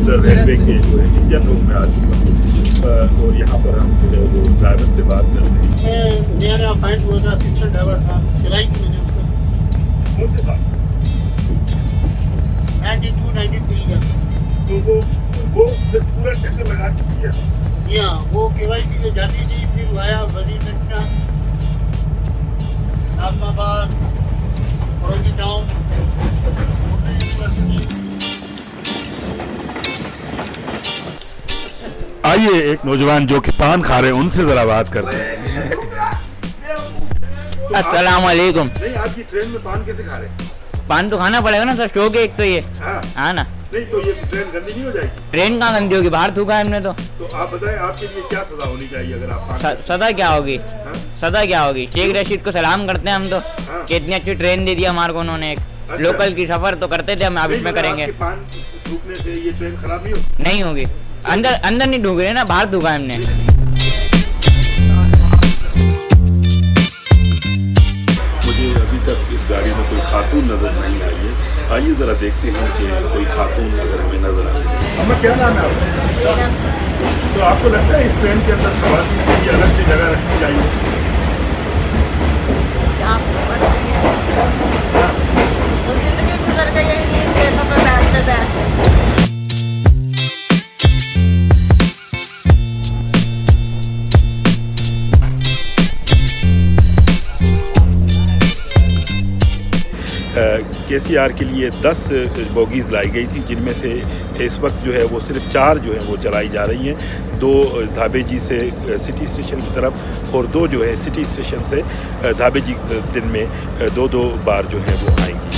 Railway के जो है इंजन रूम में आ चुका हूँ और यहाँ पर हम जो है वो ड्राइवर से बात करते हैं। नया नया पॉइंट हुआ था, असिस्टेंट ड्राइवर था, चलाई की मैंने उसको। कौन से साल? 92-93 का। तो वो फिर पूरा चक्कर लगा चुकी है। हाँ, वो केवाईसी से जाती थी, फिर आया वजीरगंज, नाजमाबाद, फौजी टाउन, आइए एक नौजवान जो कि पान खा रहे हैं उनसे जरा बात करते हैं। अस्सलाम वालेकुम। नहीं, आज की ट्रेन में पान कैसे खा रहे हैं? पान तो खाना पड़ेगा ना सर, शौक है एक तो ये। हाँ ना। नहीं तो ये ट्रेन गंदी नहीं हो जाएगी? ट्रेन कहाँ गंदी होगी, बाहर थूका है हमने तो। आप बताएं आपके लिए क्या सजा होनी चाहिए अगर आप सजा क्या होगी? सजा क्या होगी? शेख रशीद को सलाम करते हैं हम तो कि इतनी अच्छी ट्रेन दे दिया हमारे को उन्होंने। एक लोकल की सफर तो करते थे हम, अब इसमें करेंगे। पान थूकने से ये ट्रेन खराब नहीं होगी? नहीं होगी। अंदर नहीं ढूक रहे ना, बाहर ढूका है हमने। मुझे अभी तक इस गाड़ी में कोई खातून नजर नहीं आई है। आइए जरा देखते हैं कि कोई खातून अगर हमें नजर आए। अम्मा क्या नाम है आपका? तो आपको लगता है इस ट्रेन के अंदर खवातीन के लिए अलग से जगह रखनी चाहिए? KCR के लिए 10 बोगीज़ लाई गई थी, जिनमें से इस वक्त जो है वो सिर्फ 4 जो है वो चलाई जा रही हैं। 2 धाबेजी से सिटी स्टेशन की तरफ और 2 जो है सिटी स्टेशन से धाबेजी दिन में 2-2 बार जो है वो आएंगी।